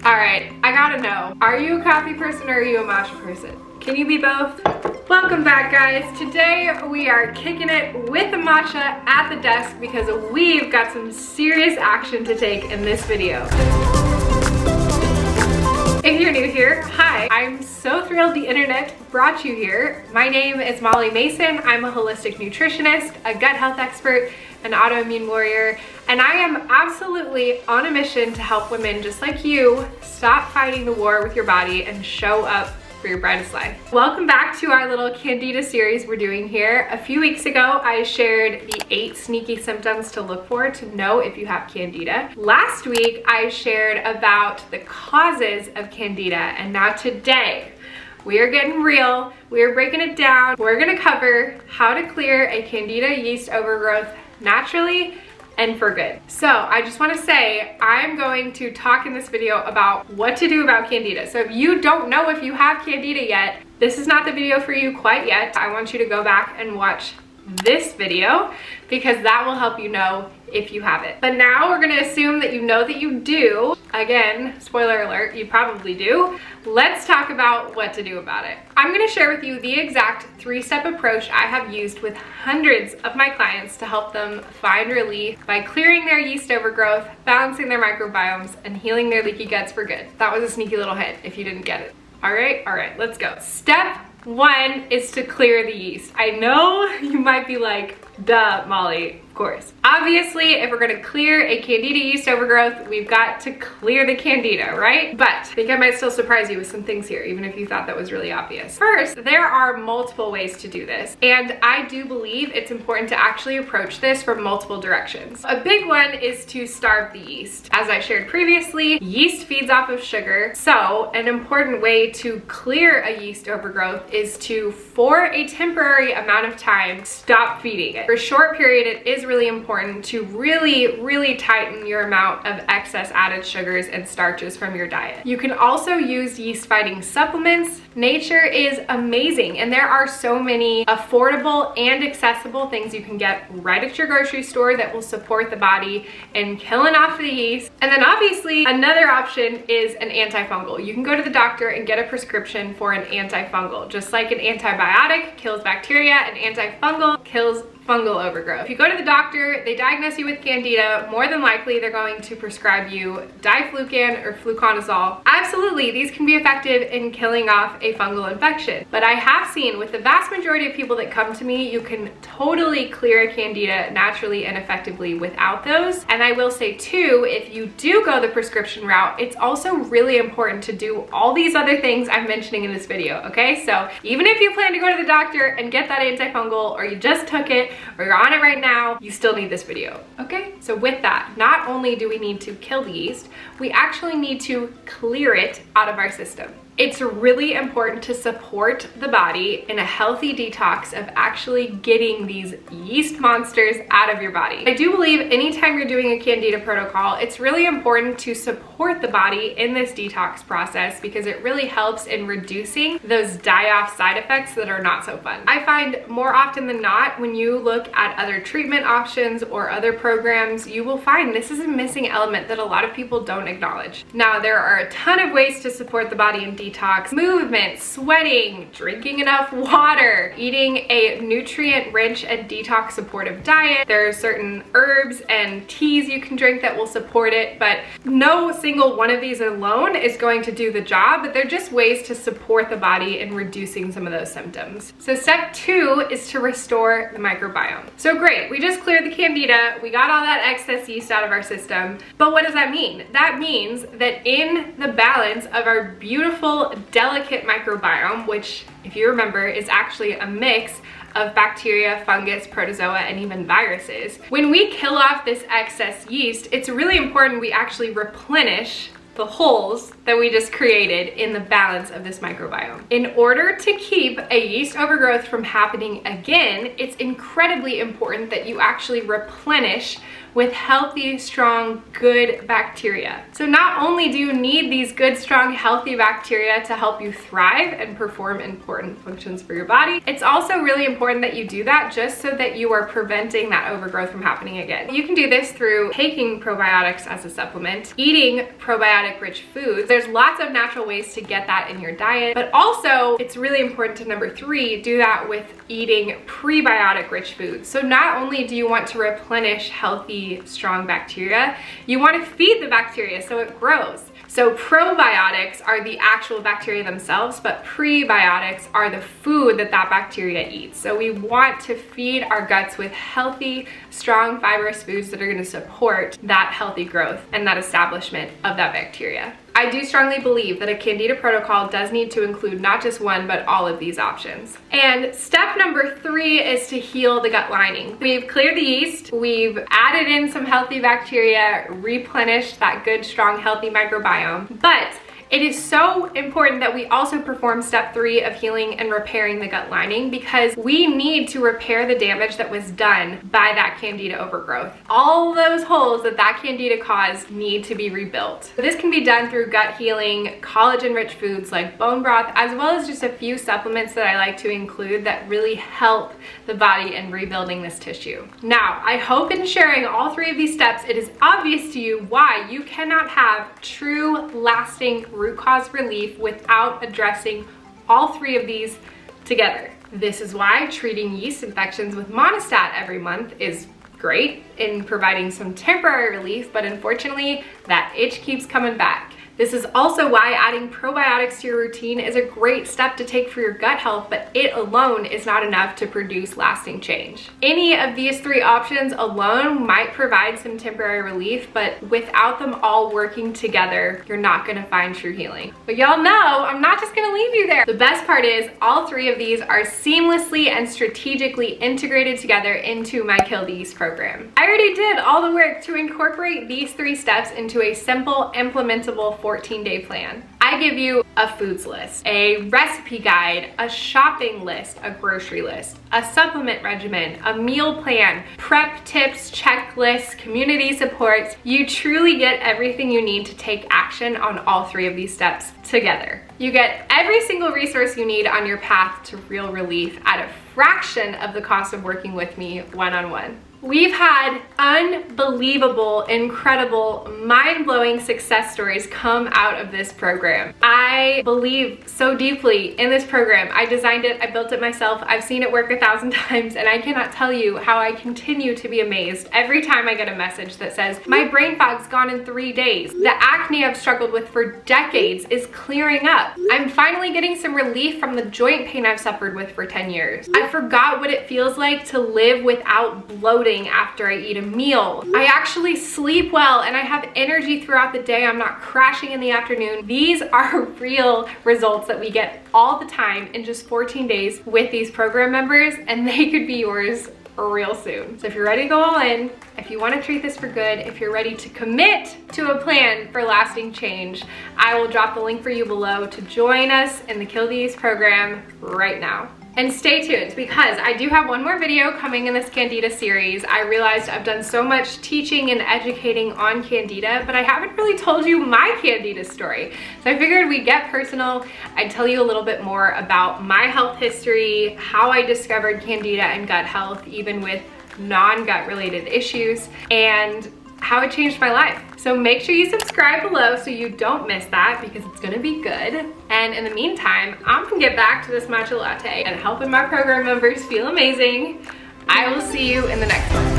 Alright, I gotta know, are you a coffee person or are you a matcha person? Can you be both? Welcome back, guys. Today we are kicking it with a matcha at the desk because we've got some serious action to take in this video. If you're new here, hi. I'm so thrilled the internet brought you here. My name is Mollie Mason. I'm a holistic nutritionist, a gut health expert, an autoimmune warrior, and I am absolutely on a mission to help women just like you stop fighting the war with your body and show up for your brightest life. Welcome back to our little Candida series we're doing here. A few weeks ago, I shared the 8 sneaky symptoms to look for to know if you have Candida. Last week, I shared about the causes of Candida, and now today, we are getting real. We are breaking it down. We're gonna cover how to clear a Candida yeast overgrowth naturally and for good. So I just want to say I'm going to talk in this video about what to do about Candida. So if you don't know if you have Candida yet, this is not the video for you quite yet. I want you to go back and watch this video because that will help you know if you have it. But now we're going to assume that you know that you do. Again, spoiler alert, you probably do. Let's talk about what to do about it. I'm going to share with you the exact 3-step approach I have used with hundreds of my clients to help them find relief by clearing their yeast overgrowth, balancing their microbiomes, and healing their leaky guts for good. That was a sneaky little hint if you didn't get it. All right, let's go. Step 1 is to clear the yeast. I know you might be like, duh, Mollie, of course. Obviously, if we're gonna clear a Candida yeast overgrowth, we've got to clear the Candida, right? But I think I might still surprise you with some things here, even if you thought that was really obvious. First, there are multiple ways to do this, and I do believe it's important to actually approach this from multiple directions. A big one is to starve the yeast. As I shared previously, yeast feeds off of sugar, so an important way to clear a yeast overgrowth is to, for a temporary amount of time, stop feeding it. For a short period, it is really important to really tighten your amount of excess added sugars and starches from your diet. You can also use yeast fighting supplements. Nature is amazing, and there are so many affordable and accessible things you can get right at your grocery store that will support the body in killing off the yeast. And then obviously another option is an antifungal. You can go to the doctor and get a prescription for an antifungal. Just like an antibiotic kills bacteria, an antifungal kills fungal overgrowth. If you go to the doctor, they diagnose you with Candida, more than likely they're going to prescribe you diflucan or fluconazole. Absolutely, these can be effective in killing off a fungal infection. But I have seen with the vast majority of people that come to me, you can totally clear a Candida naturally and effectively without those. And I will say too, if you do go the prescription route, it's also really important to do all these other things I'm mentioning in this video, okay? So even if you plan to go to the doctor and get that antifungal, or you just took it, or you're on it right now, you still need this video, okay? So with that, not only do we need to kill the yeast, we actually need to clear it out of our system. It's really important to support the body in a healthy detox of actually getting these yeast monsters out of your body. I do believe anytime you're doing a Candida protocol, it's really important to support the body in this detox process because it really helps in reducing those die-off side effects that are not so fun. I find more often than not, when you look at other treatment options or other programs, you will find this is a missing element that a lot of people don't acknowledge. Now, there are a ton of ways to support the body in detox: movement, sweating, drinking enough water, eating a nutrient-rich and detox supportive diet. There are certain herbs and teas you can drink that will support it, but no single one of these alone is going to do the job, but they're just ways to support the body in reducing some of those symptoms. So step 2 is to restore the microbiome. So great, we just cleared the Candida, we got all that excess yeast out of our system, but what does that mean? That means that in the balance of our beautiful, delicate microbiome, which, if you remember, is actually a mix of bacteria, fungus, protozoa, and even viruses. When we kill off this excess yeast, it's really important we actually replenish the holes that we just created in the balance of this microbiome. In order to keep a yeast overgrowth from happening again, it's incredibly important that you actually replenish with healthy, strong, good bacteria. So not only do you need these good, strong, healthy bacteria to help you thrive and perform important functions for your body, it's also really important that you do that just so that you are preventing that overgrowth from happening again. You can do this through taking probiotics as a supplement, eating probiotic-rich foods. There's lots of natural ways to get that in your diet, but also it's really important to, number 3, do that with eating prebiotic-rich foods. So not only do you want to replenish healthy, strong bacteria, you want to feed the bacteria so it grows. So probiotics are the actual bacteria themselves, but prebiotics are the food that that bacteria eats. So we want to feed our guts with healthy, strong, fibrous foods that are going to support that healthy growth and that establishment of that bacteria. I do strongly believe that a Candida protocol does need to include not just one, but all of these options. And step number 3 is to heal the gut lining. We've cleared the yeast, we've added in some healthy bacteria, replenished that good, strong, healthy microbiome, but it is so important that we also perform step 3 of healing and repairing the gut lining, because we need to repair the damage that was done by that Candida overgrowth. All those holes that that Candida caused need to be rebuilt. This can be done through gut healing, collagen-rich foods like bone broth, as well as just a few supplements that I like to include that really help the body in rebuilding this tissue. Now, I hope in sharing all 3 of these steps, it is obvious to you why you cannot have true, lasting root cause relief without addressing all 3 of these together. This is why treating yeast infections with monostat every month is great in providing some temporary relief, but unfortunately that itch keeps coming back. This is also why adding probiotics to your routine is a great step to take for your gut health, but it alone is not enough to produce lasting change. Any of these 3 options alone might provide some temporary relief, but without them all working together, you're not gonna find true healing. But y'all know, I'm not just gonna leave you there. The best part is all 3 of these are seamlessly and strategically integrated together into my Kill the Yeast program. I already did all the work to incorporate these 3 steps into a simple, implementable 14-day plan. I give you a foods list, a recipe guide, a shopping list, a grocery list, a supplement regimen, a meal plan, prep tips, checklists, community supports. You truly get everything you need to take action on all 3 of these steps together. You get every single resource you need on your path to real relief at a fraction of the cost of working with me one-on-one. We've had unbelievable, incredible, mind-blowing success stories come out of this program. I believe so deeply in this program. I designed it, I built it myself, I've seen it work 1,000 times, and I cannot tell you how I continue to be amazed every time I get a message that says, my brain fog's gone in 3 days. The acne I've struggled with for decades is clearing up. I'm finally getting some relief from the joint pain I've suffered with for 10 years. I forgot what it feels like to live without bloating after I eat a meal. I actually sleep well and I have energy throughout the day. I'm not crashing in the afternoon. These are real results that we get all the time in just 14 days with these program members, and they could be yours real soon. So if you're ready to go all in, if you want to treat this for good, if you're ready to commit to a plan for lasting change, I will drop the link for you below to join us in the Kill the Yeast program right now. And stay tuned, because I do have one more video coming in this Candida series. I realized I've done so much teaching and educating on Candida, but I haven't really told you my Candida story. So I figured we'd get personal. I'd tell you a little bit more about my health history, how I discovered Candida and gut health, even with non-gut related issues, and how it changed my life. So make sure you subscribe below so you don't miss that, because it's gonna be good. And in the meantime, I'm gonna get back to this matcha latte and helping my program members feel amazing. I will see you in the next one.